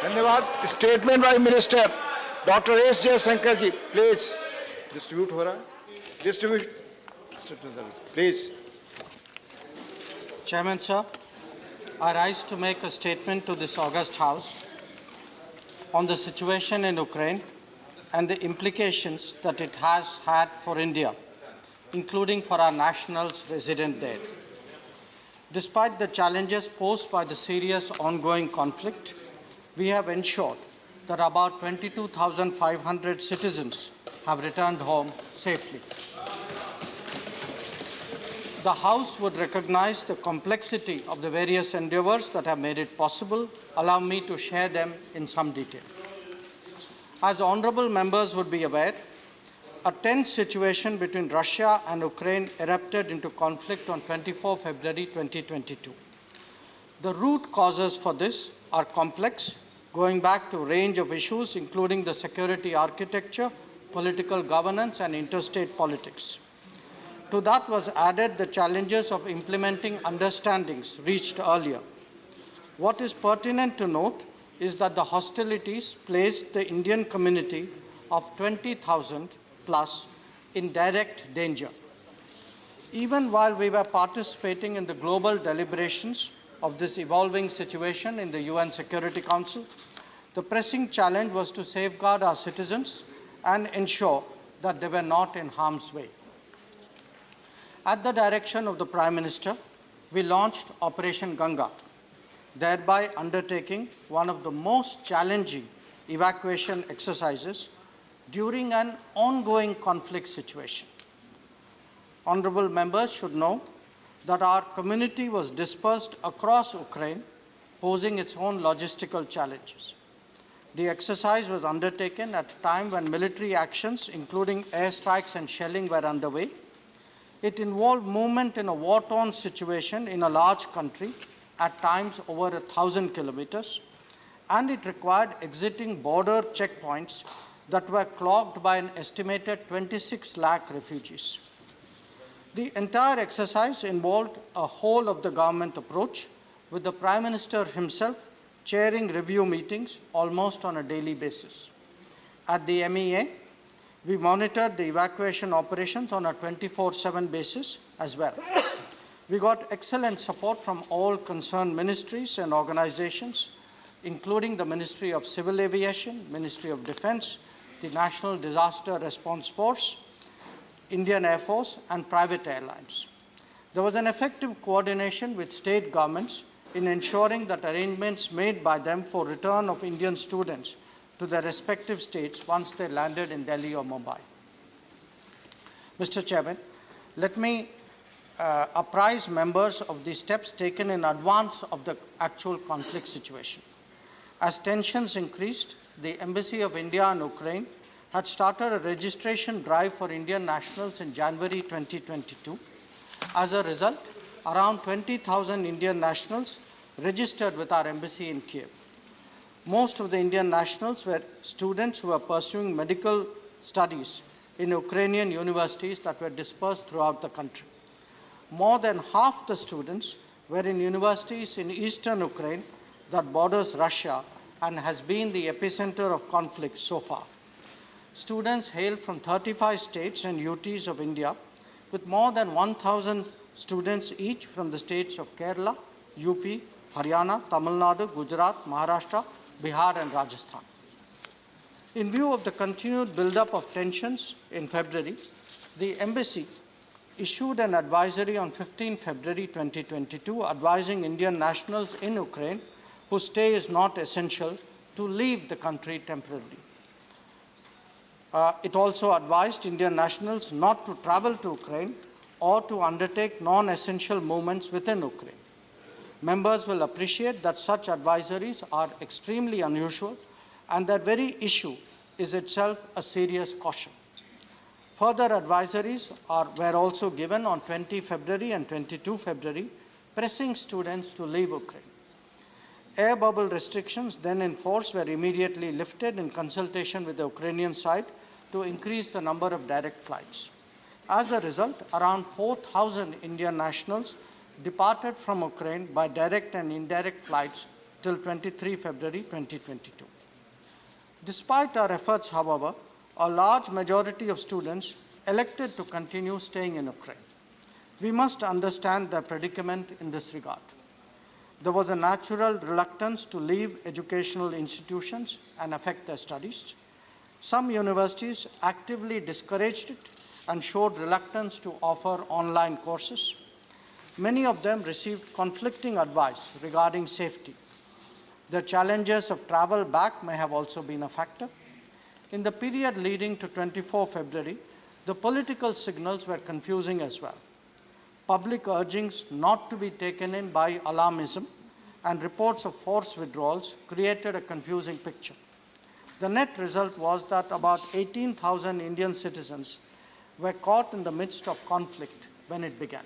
धन्यवाद. Statement by Minister Dr. S. Jaishankar ji, please. Distribute हो रहा है. Distribute. Please. Chairman, sir, I rise to make a statement to this august House on the situation in Ukraine and the implications that it has had for India, including for our nationals resident there. Despite the challenges posed by the serious ongoing conflict, we have ensured that about 22,500 citizens have returned home safely. The House would recognize the complexity of the various endeavors that have made it possible. Allow me to share them in some detail. As honorable members would be aware, a tense situation between Russia and Ukraine erupted into conflict on 24 February 2022. The root causes for this are complex, going back to a range of issues including the security architecture, political governance, and interstate politics. To that was added the challenges of implementing understandings reached earlier. What is pertinent to note is that the hostilities placed the Indian community of 20,000 plus in direct danger. Even while we were participating in the global deliberations of this evolving situation in the UN Security Council, the pressing challenge was to safeguard our citizens and ensure that they were not in harm's way. At the direction of the Prime Minister, we launched Operation Ganga, thereby undertaking one of the most challenging evacuation exercises during an ongoing conflict situation. Honorable members should know that our community was dispersed across Ukraine, posing its own logistical challenges. The exercise was undertaken at a time when military actions, including airstrikes and shelling, were underway. It involved movement in a war-torn situation in a large country, at times over 1,000 kilometers, and it required exiting border checkpoints that were clogged by an estimated 26 lakh refugees. The entire exercise involved a whole of the government approach, with the Prime Minister himself chairing review meetings almost on a daily basis. At the MEA, we monitored the evacuation operations on a 24/7 basis as well. We got excellent support from all concerned ministries and organizations, including the Ministry of Civil Aviation, Ministry of Defense, the National Disaster Response Force, Indian Air Force, and private airlines. There was an effective coordination with state governments in ensuring that arrangements made by them for return of Indian students to their respective states once they landed in Delhi or Mumbai. Mr. Chairman, let me apprise members of the steps taken in advance of the actual conflict situation. As tensions increased, the Embassy of India in Ukraine had started a registration drive for Indian nationals in January 2022. As a result, around 20,000 Indian nationals registered with our embassy in Kiev. Most of the Indian nationals were students who were pursuing medical studies in Ukrainian universities that were dispersed throughout the country. More than half the students were in universities in eastern Ukraine that borders Russia and has been the epicenter of conflict so far. Students hailed from 35 states and UTs of India, with more than 1,000 students each from the states of Kerala, UP, Haryana, Tamil Nadu, Gujarat, Maharashtra, Bihar, and Rajasthan. In view of the continued buildup of tensions in February, the embassy issued an advisory on 15 February 2022 advising Indian nationals in Ukraine whose stay is not essential to leave the country temporarily. It also advised Indian nationals not to travel to Ukraine or to undertake non-essential movements within Ukraine. Members will appreciate that such advisories are extremely unusual, and that very issue is itself a serious caution. Further advisories were also given on 20 February and 22 February, pressing students to leave Ukraine. Air bubble restrictions then in force were immediately lifted in consultation with the Ukrainian side to increase the number of direct flights. As a result, around 4,000 Indian nationals departed from Ukraine by direct and indirect flights till 23 February 2022. Despite our efforts, however, a large majority of students elected to continue staying in Ukraine. We must understand their predicament in this regard. There was a natural reluctance to leave educational institutions and affect their studies. Some universities actively discouraged it and showed reluctance to offer online courses. Many of them received conflicting advice regarding safety. The challenges of travel back may have also been a factor. In the period leading to 24 February, the political signals were confusing as well. Public urgings not to be taken in by alarmism and reports of forced withdrawals created a confusing picture. The net result was that about 18,000 Indian citizens were caught in the midst of conflict when it began.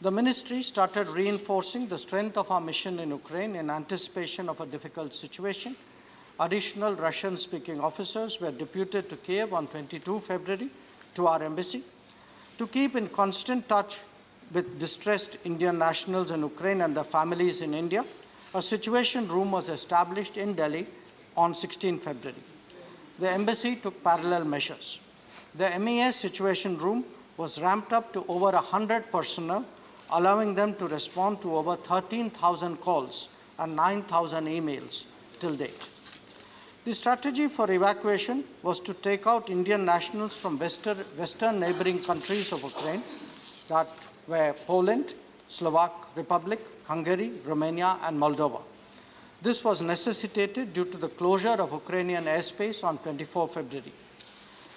The ministry started reinforcing the strength of our mission in Ukraine in anticipation of a difficult situation. Additional Russian-speaking officers were deputed to Kiev on 22 February to our embassy to keep in constant touch with distressed Indian nationals in Ukraine and their families in India. A situation room was established in Delhi on 16 February. The embassy took parallel measures. The MES situation room was ramped up to over 100 personnel, allowing them to respond to over 13,000 calls and 9,000 emails till date. The strategy for evacuation was to take out Indian nationals from western neighboring countries of Ukraine, that were Poland, Slovak Republic, Hungary, Romania, and Moldova. This was necessitated due to the closure of Ukrainian airspace on 24 February.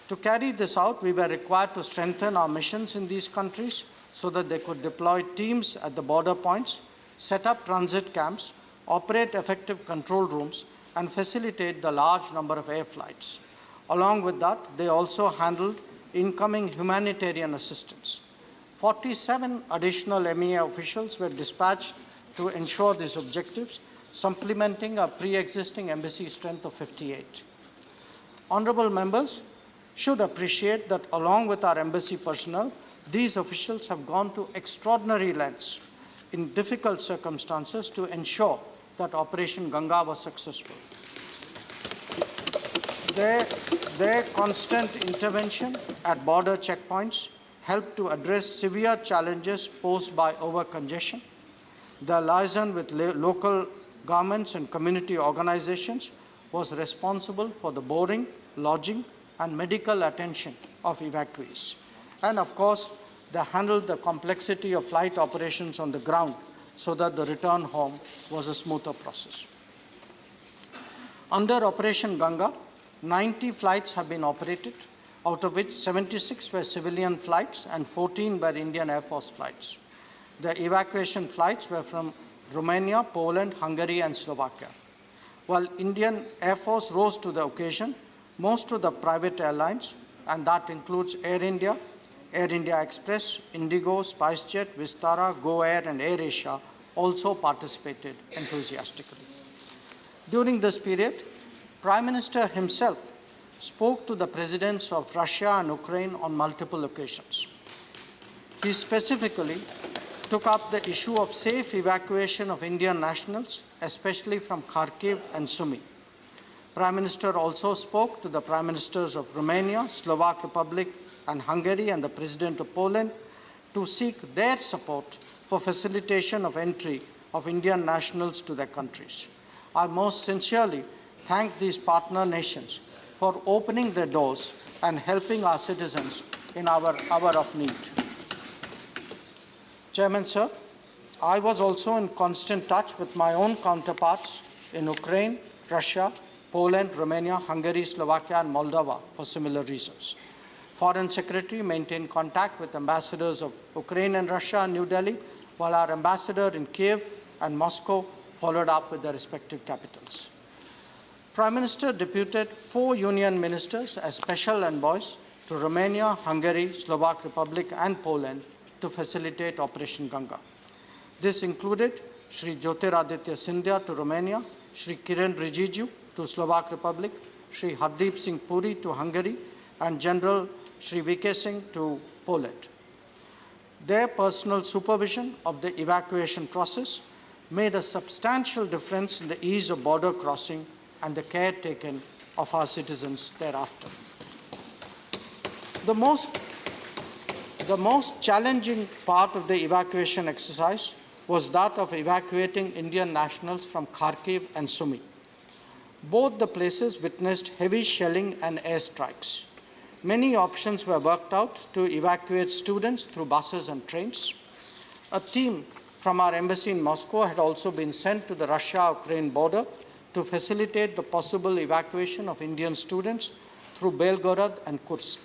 To carry this out, we were required to strengthen our missions in these countries so that they could deploy teams at the border points, set up transit camps, operate effective control rooms, and facilitate the large number of air flights. Along with that, they also handled incoming humanitarian assistance. 47 additional MEA officials were dispatched to ensure these objectives, supplementing a pre-existing embassy strength of 58. Honorable members should appreciate that along with our embassy personnel, these officials have gone to extraordinary lengths in difficult circumstances to ensure that Operation Ganga was successful. Their constant intervention at border checkpoints helped to address severe challenges posed by over-congestion. The liaison with local governments and community organizations was responsible for the boarding, lodging, and medical attention of evacuees. And of course, they handled the complexity of flight operations on the ground so that the return home was a smoother process. Under Operation Ganga, 90 flights have been operated, out of which 76 were civilian flights and 14 were Indian Air Force flights. The evacuation flights were from Romania, Poland, Hungary, and Slovakia. While Indian Air Force rose to the occasion, most of the private airlines, and that includes Air India Express, Indigo, SpiceJet, Vistara, Go Air, and Air Asia, also participated enthusiastically. During this period, Prime Minister himself spoke to the presidents of Russia and Ukraine on multiple occasions. He specifically took up the issue of safe evacuation of Indian nationals, especially from Kharkiv and Sumy. Prime Minister also spoke to the Prime Ministers of Romania, Slovak Republic, and Hungary, and the President of Poland to seek their support for facilitation of entry of Indian nationals to their countries. I most sincerely thank these partner nations for opening their doors and helping our citizens in our hour of need. Chairman, sir, I was also in constant touch with my own counterparts in Ukraine, Russia, Poland, Romania, Hungary, Slovakia, and Moldova for similar reasons. Foreign Secretary maintained contact with ambassadors of Ukraine and Russia and New Delhi, while our ambassador in Kiev and Moscow followed up with their respective capitals. Prime Minister deputed 4 union ministers as special envoys to Romania, Hungary, Slovak Republic, and Poland to facilitate Operation Ganga. This included Shri Jyotiraditya Scindia to Romania, Shri Kiren Rijiju to Slovak Republic, Shri Hardeep Singh Puri to Hungary, and General Shri VK Singh to Poland. Their personal supervision of the evacuation process made a substantial difference in the ease of border crossing and the care taken of our citizens thereafter. The most challenging part of the evacuation exercise was that of evacuating Indian nationals from Kharkiv and Sumy. Both the places witnessed heavy shelling and airstrikes. Many options were worked out to evacuate students through buses and trains. A team from our embassy in Moscow had also been sent to the Russia-Ukraine border to facilitate the possible evacuation of Indian students through Belgorod and Kursk.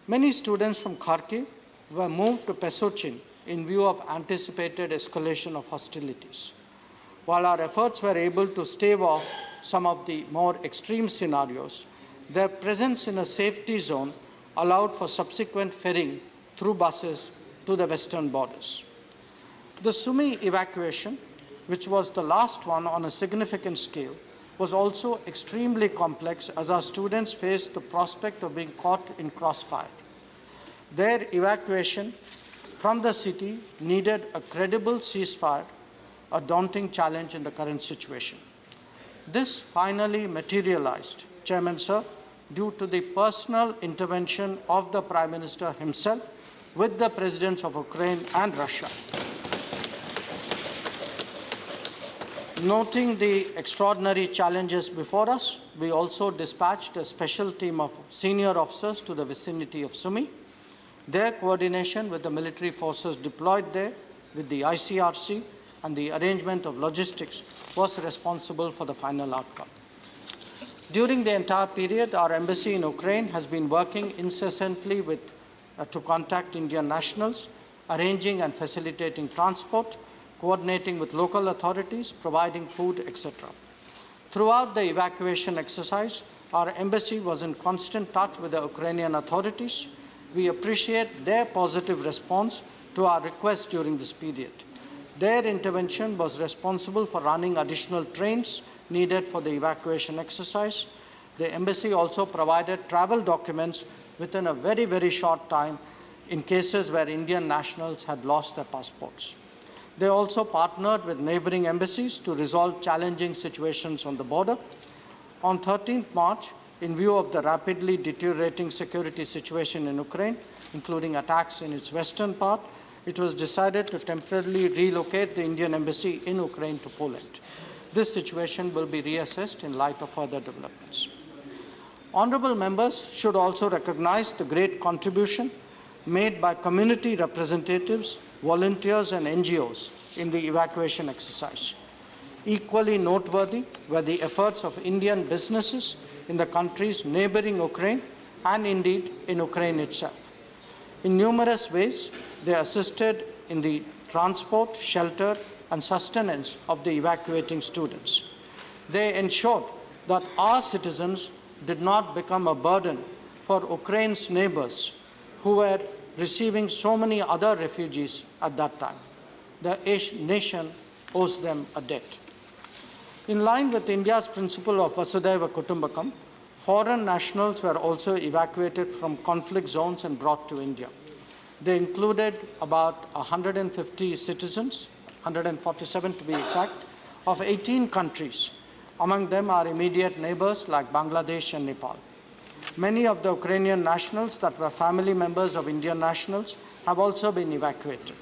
Many students from Kharkiv were moved to Pesochin in view of anticipated escalation of hostilities. While our efforts were able to stave off some of the more extreme scenarios, their presence in a safety zone allowed for subsequent ferrying through buses to the western borders. The Sumy evacuation, which was the last one on a significant scale, was also extremely complex as our students faced the prospect of being caught in crossfire. Their evacuation from the city needed a credible ceasefire, a daunting challenge in the current situation. This finally materialized, Chairman Sir, due to the personal intervention of the Prime Minister himself with the Presidents of Ukraine and Russia. Noting the extraordinary challenges before us, we also dispatched a special team of senior officers to the vicinity of Sumy. Their coordination with the military forces deployed there, with the ICRC and the arrangement of logistics was responsible for the final outcome. During the entire period, our embassy in Ukraine has been working incessantly to contact Indian nationals, arranging and facilitating transport, coordinating with local authorities, providing food, etc. Throughout the evacuation exercise, our embassy was in constant touch with the Ukrainian authorities. We appreciate their positive response to our requests during this period. Their intervention was responsible for running additional trains needed for the evacuation exercise. The embassy also provided travel documents within a very, very short time in cases where Indian nationals had lost their passports. They also partnered with neighboring embassies to resolve challenging situations on the border. On 13th March, in view of the rapidly deteriorating security situation in Ukraine, including attacks in its western part, it was decided to temporarily relocate the Indian embassy in Ukraine to Poland. This situation will be reassessed in light of further developments. Honorable members should also recognize the great contribution made by community representatives, volunteers, and NGOs in the evacuation exercise. Equally noteworthy were the efforts of Indian businesses in the countries neighboring Ukraine and indeed in Ukraine itself. In numerous ways, they assisted in the transport, shelter, and sustenance of the evacuating students. They ensured that our citizens did not become a burden for Ukraine's neighbors who were receiving so many other refugees at that time. The nation owes them a debt. In line with India's principle of Vasudhaiva Kutumbakam, foreign nationals were also evacuated from conflict zones and brought to India. They included about 150 citizens, 147 to be exact, of 18 countries. Among them are immediate neighbors like Bangladesh and Nepal. Many of the Ukrainian nationals that were family members of Indian nationals have also been evacuated.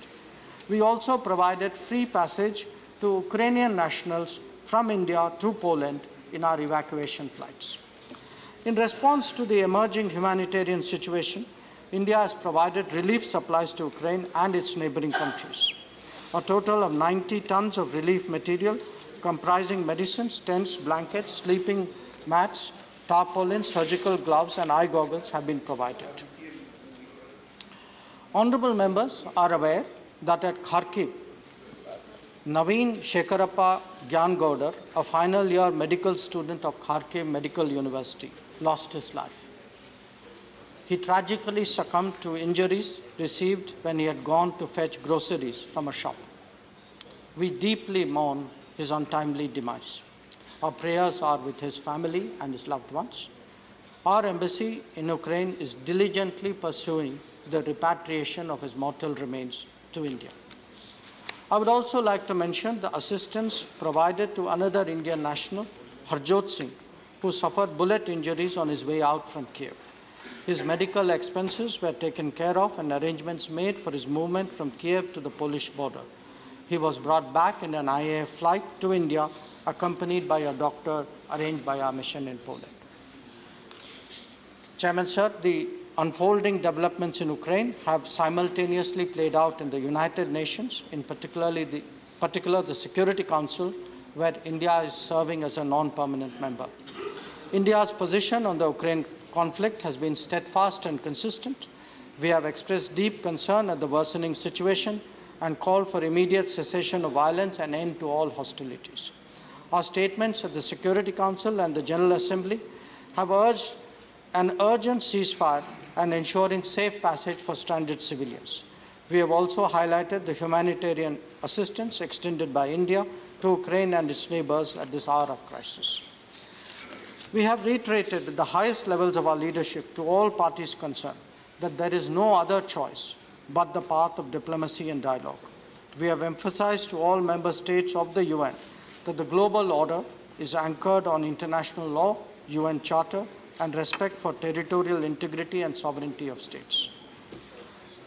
We also provided free passage to Ukrainian nationals from India to Poland in our evacuation flights. In response to the emerging humanitarian situation, India has provided relief supplies to Ukraine and its neighboring countries. A total of 90 tons of relief material comprising medicines, tents, blankets, sleeping mats, tarpaulins, surgical gloves, and eye goggles have been provided. Honorable members are aware that at Kharkiv, Naveen Shekarappa Gyangaudar, a final year medical student of Kharkiv Medical University, lost his life. He tragically succumbed to injuries received when he had gone to fetch groceries from a shop. We deeply mourn his untimely demise. Our prayers are with his family and his loved ones. Our embassy in Ukraine is diligently pursuing the repatriation of his mortal remains to India. I would also like to mention the assistance provided to another Indian national, Harjot Singh, who suffered bullet injuries on his way out from Kiev. His medical expenses were taken care of and arrangements made for his movement from Kiev to the Polish border. He was brought back in an IAF flight to India, accompanied by a doctor arranged by our mission in Poland. Chairman, sir, the unfolding developments in Ukraine have simultaneously played out in the United Nations, in particular the Security Council, where India is serving as a non-permanent member. India's position on the Ukraine conflict has been steadfast and consistent. We have expressed deep concern at the worsening situation and called for immediate cessation of violence and end to all hostilities. Our statements at the Security Council and the General Assembly have urged an urgent ceasefire and ensuring safe passage for stranded civilians. We have also highlighted the humanitarian assistance extended by India to Ukraine and its neighbors at this hour of crisis. We have reiterated at the highest levels of our leadership to all parties concerned that there is no other choice but the path of diplomacy and dialogue. We have emphasized to all member states of the UN that the global order is anchored on international law, UN Charter, and respect for territorial integrity and sovereignty of states.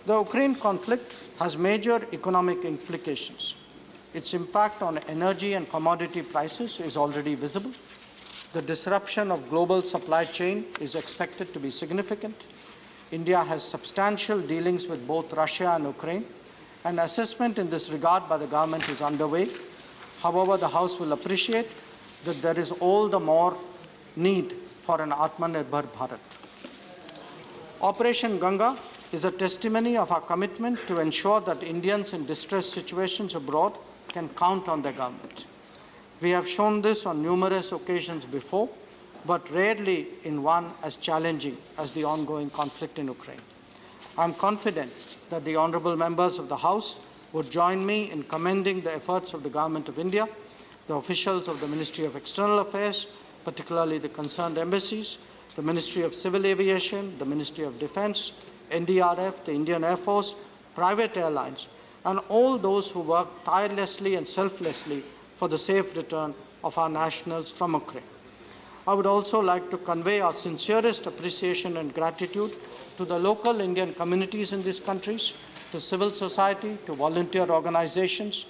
The Ukraine conflict has major economic implications. Its impact on energy and commodity prices is already visible. The disruption of global supply chain is expected to be significant. India has substantial dealings with both Russia and Ukraine. An assessment in this regard by the government is underway. However, the House will appreciate that there is all the more need for an Atmanirbhar Bharat. Operation Ganga is a testimony of our commitment to ensure that Indians in distress situations abroad can count on their government. We have shown this on numerous occasions before, but rarely in one as challenging as the ongoing conflict in Ukraine. I am confident that the honourable members of the House would join me in commending the efforts of the Government of India, the officials of the Ministry of External Affairs, particularly the concerned embassies, the Ministry of Civil Aviation, the Ministry of Defence, NDRF, the Indian Air Force, private airlines, and all those who work tirelessly and selflessly for the safe return of our nationals from Ukraine. I would also like to convey our sincerest appreciation and gratitude to the local Indian communities in these countries, to civil society, to volunteer organizations.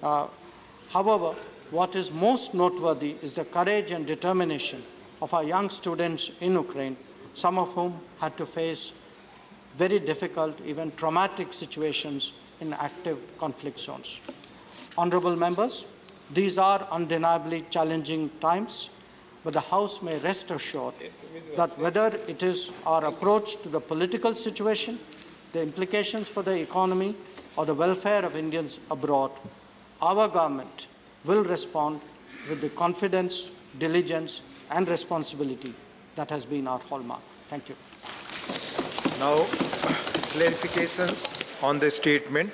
However, what is most noteworthy is the courage and determination of our young students in Ukraine, some of whom had to face very difficult, even traumatic situations in active conflict zones. Honourable members, these are undeniably challenging times, but the House may rest assured that whether it is our approach to the political situation, the implications for the economy, or the welfare of Indians abroad, our government will respond with the confidence, diligence, and responsibility that has been our hallmark. Thank you. Now, clarifications on the statement.